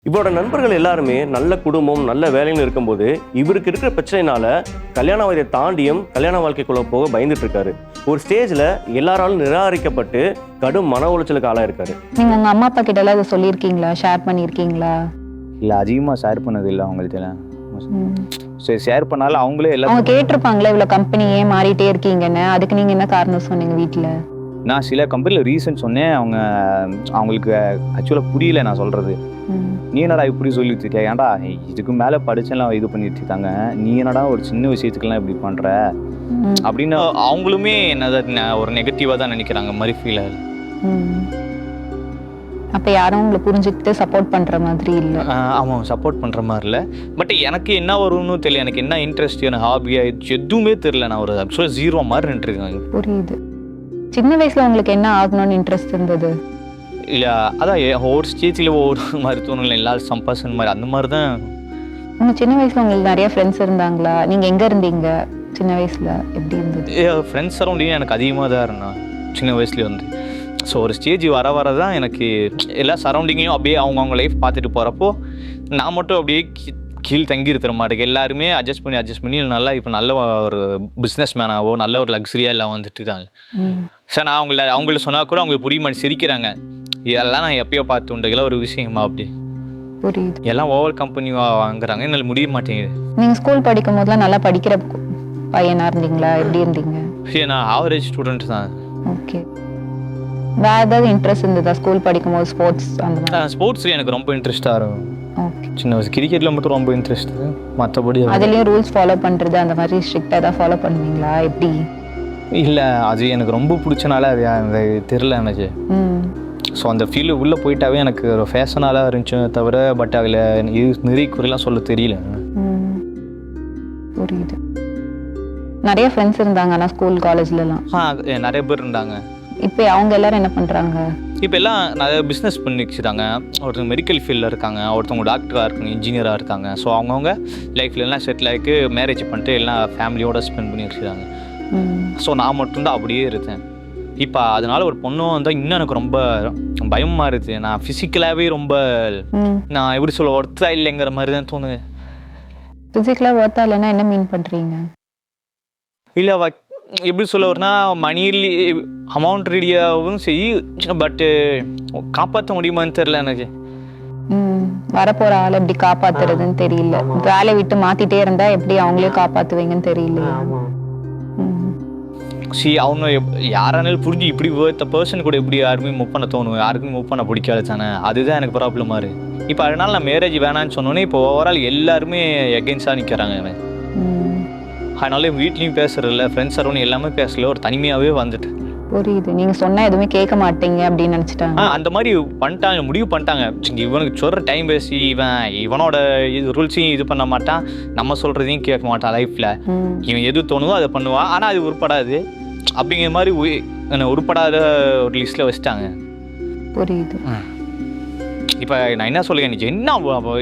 இவரோட நண்பர்கள் எல்லாருமே நல்ல குடும்பம், நல்ல வேலைன்னு இருக்கும்போது, இவருக்கு இருக்கிற பிரச்சனையினால கல்யாண வயதை தாண்டியும் கல்யாண வாழ்க்கைக்குள்ள போக பயந்துட்டு இருக்காரு. ஒரு ஸ்டேஜ்ல எல்லாராலும் நிராகரிக்கப்பட்டு கடும் மன உளைச்சலுக்கு ஆளாயிருக்காரு. நீங்க உங்க அம்மா அப்பா கிட்ட எல்லாம் இதை சொல்லியிருக்கீங்களா? ஷேர் பண்ணியிருக்கீங்களா? இல்லை, அதிகமாக ஷேர் பண்ணது இல்லை அவங்கள்ட்ட. சரி, ஷேர் பண்ணாலும் அவங்களே அவங்க எல்லாம் கேட்டிருப்பாங்களா இவ்வளவு கம்பெனி ஏன் மாறிட்டே இருக்கீங்கன்னு? அதுக்கு நீங்க என்ன காரணம் சொன்னீங்க வீட்டுல? நான் சில கம்பெனியில் ரீசன் சொன்னேன். அவங்களுக்கு ஆக்சுவலாக புரியல நான் சொல்கிறது. நீ என்னடா இப்படி சொல்லிட்டு இருக்கியா? ஏன்டா இதுக்கு மேலே படிச்செல்லாம் இது பண்ணிட்டு இருக்காங்க, நீ என்னடா ஒரு சின்ன விஷயத்துக்கெல்லாம் இப்படி பண்ணுற அப்படின்னு அவங்களுமே என்னதான் ஒரு நெகட்டிவாக தான் நினைக்கிறாங்க மாதிரி ஃபீல் ஆகுது. அப்ப யாரும் உங்களை புரிஞ்சுக்கிட்டு சப்போர்ட் பண்ற மாதிரி இல்ல? ஆமாம், சப்போர்ட் பண்ணுற மாதிரி இல்லை. பட் எனக்கு என்ன வரும்னு தெரியல, எனக்கு என்ன இன்ட்ரெஸ்ட், எனக்கு ஹாபியா எதுவுமே தெரியல. நான் ஒரு ஆக்சுவலாக ஜீரோ மாதிரி நின்றுருக்கேன். புரியுது. சின்ன வயசுல உங்களுக்கு என்ன ஆகணும்னு இன்ட்ரெஸ்ட் இருந்தது? இல்லை, அதான் ஒவ்வொரு ஸ்டேஜில் ஒவ்வொரு மாதிரி தோணல, எல்லாரும் சம்பாஷன் மாதிரி அந்த மாதிரி தான். உங்க சின்ன வயசுல உங்களுக்கு நிறைய ஃப்ரெண்ட்ஸ் இருந்தாங்களா? நீங்க எங்க இருந்தீங்க சின்ன வயசுல? எப்படி இருந்தது? ஃப்ரெண்ட்ஸ் சரௌண்டிங் எனக்கு அதிகமாக தான் இருந்தேன் சின்ன வயசுலேயே வந்து. ஸோ ஒரு ஸ்டேஜ் வர தான் எனக்கு எல்லா சரௌண்டிங்கையும் அப்படியே அவங்கவுங்க லைஃப் பார்த்துட்டு போகிறப்போ நான் மட்டும் அப்படியே கீழ் தங்கி இருக்கிற மாட்டேங்க. எல்லாருமே அட்ஜஸ்ட் பண்ணி நல்லா இப்போ நல்ல ஒரு பிஸ்னஸ் மேனாவோ நல்ல ஒரு லக்ஸரியாக எல்லாம் வந்துட்டு இருக்காங்க. சார் நான் அவங்கள சொன்னால் கூட அவங்களுக்கு புரிய மாட்டேன், சிரிக்கிறாங்க. இதெல்லாம் நான் எப்பயோ பார்த்து உண்டுகள ஒரு விஷயமா அப்படி புரியுது. எல்லாம் ஓவர் கம்பெனி வாங்குறாங்க, என்னால் முடிய மாட்டேங்குது. நீங்க ஸ்கூல் படிக்கும் போதெல்லாம் நல்லா படிக்கிற பையனா இருந்தீங்களா? எப்படி இருந்தீங்க? நான் ஆவரேஜ் ஸ்டூடெண்ட் தான். ஓகே. வேற ஏதாவது இன்ட்ரெஸ்ட் இருந்ததா ஸ்கூல் படிக்கும் போது? ஸ்போர்ட்ஸ் அந்த மாதிரி? ஸ்போர்ட்ஸ்ல எனக்கு ரொம்ப இன்ட்ரெஸ்டாக இருக்கும். ஓகே. சின்ன வயசு கிரிக்கெட்ல மட்டும் ரொம்ப இன்ட்ரெஸ்ட். மற்றபடி அதுலயும் ரூல்ஸ் ஃபாலோ பண்றது அந்த மாதிரி ஸ்ட்ரிக்டா தான் ஃபாலோ பண்ணுவீங்களா? எப்படி? இல்லை, அது எனக்கு ரொம்ப பிடிச்சனால அது அந்த தெரில எனக்கு. ஸோ அந்த ஃபீல்டு உள்ளே போயிட்டாவே எனக்கு ஒரு ஃபேஷனாக இருந்துச்சு தவிர, பட் அதில் நிறைய குறையெல்லாம் சொல்ல தெரியல. புரியுது. நிறைய ஃப்ரெண்ட்ஸ் இருந்தாங்க ஆனால் ஸ்கூல் காலேஜ்லலாம்? நிறைய பேர் இருந்தாங்க. இப்போ அவங்க எல்லாரும் என்ன பண்ணுறாங்க? இப்போ எல்லாம் நிறைய பிஸ்னஸ் பண்ணி வச்சுட்டாங்க. ஒருத்தவங்க மெடிக்கல் ஃபீல்டில் இருக்காங்க, ஒருத்தவங்க டாக்டராக இருக்காங்க, இன்ஜினியராக இருக்காங்க. ஸோ அவங்கவுங்க லைஃப்ல எல்லாம் செட்டில் ஆகிட்டு மேரேஜ் பண்ணிட்டு எல்லாம் ஃபேமிலியோட ஸ்பெண்ட் பண்ணி வச்சுருக்காங்க. ஸோ நான் மட்டும்தான் அப்படியே இருந்தேன். இப்போ அதனால ஒரு பொண்ணும் வந்தால் இன்னும் எனக்கு ரொம்ப பயமாக இருக்குது. நான் ஃபிசிக்கலாகவே ரொம்ப நான் எப்படி சொல்ல ஒர்த்தா இல்லைங்கிற மாதிரி தான் தோணுது. ஃபிசிக்கலாக ஒர்த்தா இல்லைன்னா என்ன மீன் பண்ணுறீங்க? இல்லை, எப்படி சொல்ல வரனா மணிலி அமௌண்ட் ரீதியாகவும் சரி, பட்டு காப்பாற்ற முடியுமான்னு தெரில எனக்கு. வரப்போற ஆள் எப்படி காப்பாத்துறதுன்னு தெரியல. வேலை விட்டு மாத்திட்டே இருந்தா எப்படி அவங்களையும் காப்பாத்துவீங்கன்னு தெரியல. அவங்க யாரானாலும் புரிஞ்சு இப்படி ஒருத்த பர்சன் கூட எப்படி யாருமே மூவ் பண்ண தோணும், யாருக்குமே மூவ் பண்ண பிடிக்காது தானே. அதுதான் எனக்கு ப்ராப்ளமாக இருக்குது. இப்போ அதனால நான் மேரேஜ் வேணான்னு சொன்னோன்னே இப்போ ஓவரால் எல்லாருமே எகென்ஸ்டாக நிற்கிறாங்க எனக்கு. அதனால வீட்லேயும் பேசுறதில்ல, ஃப்ரெண்ட்ஸ் அரௌண்ட் எல்லாமே பேசல, ஒரு தனிமையாகவே வந்துட்டு. புரியுது. நீங்கள் சொன்னால் எதுவுமே கேட்க மாட்டீங்க அப்படின்னு நினச்சிட்டாங்க. அந்த மாதிரி பண்ணிட்டாங்க, முடிவு பண்ணிட்டாங்க. இவனுக்கு சொல்கிற டைம் பேசி இவனோட இது ரூல்ஸையும் இது பண்ண மாட்டான், நம்ம சொல்கிறதையும் கேட்க மாட்டான் லைஃப்பில். இவன் எது தோணுதோ அதை பண்ணுவான், ஆனால் அது உருப்படாது அப்படிங்கிற மாதிரி உருப்படாத ஒரு லிஸ்ட்டில் வச்சுட்டாங்க. புரியுது. இப்போ நான் என்ன சொல்லுவேன், என்ன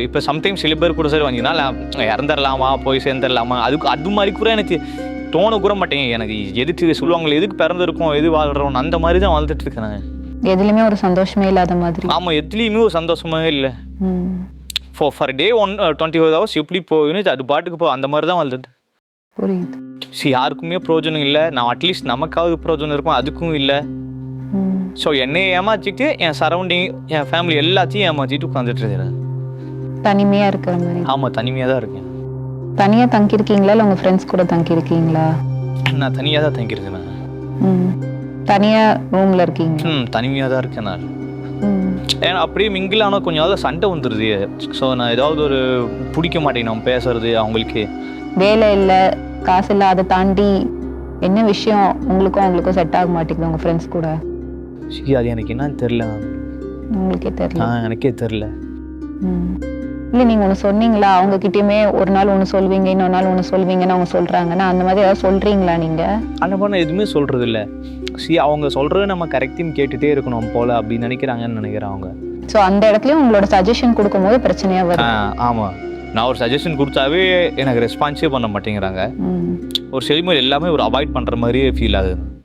இப்போ சம்டைம்ஸ் சில பேர் கூட சரி வந்தீங்கன்னா இறந்துடலாமா, போய் சேர்ந்துடலாமா, அது மாதிரி கூட எனக்கு தோண கூட மாட்டேங்க. எனக்கு எதுக்கு சொல்லுவாங்களே, எதுக்கு பிறந்திருக்கோம், எது வாழ்கிறோம், அந்த மாதிரி தான் வாழ்ந்துட்டு இருக்கேன் நான். எதுலையுமே ஒரு சந்தோஷமே இல்லாத மாதிரி. ஆமாம், எதுலேயுமே ஒரு சந்தோஷமே இல்லை. ஃபார் டே 24 hours எப்படி போகணும், அது பாட்டுக்கு அந்த மாதிரி தான் வாழ்ந்துட்டு. புரியுது. யாருக்குமே பிரயோஜனம் இல்லை. நான் அட்லீஸ்ட் நமக்காவது பிரயோஜனம் இருக்கும், அதுக்கும் இல்லை. ஸோ என்னை ஏமாற்றிட்டு என் சரௌண்டிங், என் ஃபேமிலி எல்லாத்தையும் ஏமாற்றிட்டு உட்காந்துட்டு இருக்கிறேன். தனிமையாக இருக்கிற மாதிரி? ஆமாம், தனிமையாக தான் இருக்கேன். தனியாக தங்கியிருக்கீங்களா இல்லை உங்கள் ஃப்ரெண்ட்ஸ் கூட தங்கியிருக்கீங்களா? நான் தனியாக தான் தங்கியிருக்கேன். நான் தனியாக ரூமில் இருக்கீங்க? தனிமையாக தான் இருக்கேன் நான். ஏன்னா அப்படியே மிங்கில் ஆனால் கொஞ்சம் அதாவது சண்டை வந்துடுது. ஸோ நான் ஏதாவது ஒரு பிடிக்க மாட்டேன் நம்ம பேசுறது. அவங்களுக்கு வேலை இல்லை, காசு இல்லை, அதை தாண்டி என்ன விஷயம் உங்களுக்கும் செட் ஆக மாட்டேங்குது உங்கள் ஃப்ரெண்ட்ஸ் கூட? அது எனக்கு என்னன்னு தெரில. உங்களுக்கே தெரியல? எனக்கே தெரில. இல்லை, நீங்கள் ஒன்று சொன்னீங்களா, அவங்கக்கிட்டையுமே ஒரு நாள் ஒன்று சொல்வீங்க, இன்னொரு நாள் ஒன்று சொல்வீங்கன்னு அவங்க சொல்கிறாங்கன்னா அந்த மாதிரி ஏதாவது சொல்கிறீங்களா நீங்கள்? அந்த மாதிரி நான் எதுவுமே சொல்கிறது இல்லை. அவங்க சொல்கிறது நம்ம கரெக்டாக கேட்டுகிட்டே இருக்கணும் போல் அப்படின்னு நினைக்கிறாங்கன்னு நினைக்கிறேன் அவங்க. ஸோ அந்த இடத்துலையும் உங்களோட சஜஷன் கொடுக்கும்போது பிரச்சனையாக வரும். ஆமாம், நான் ஒரு சஜஷன் கொடுத்தாவே எனக்கு ரெஸ்பான்ஸே பண்ண மாட்டேங்கிறாங்க. ஒரு செலிமர் எல்லாமே ஒரு அவாய்ட் பண்ணுற மாதிரியே ஃபீல் ஆகுது.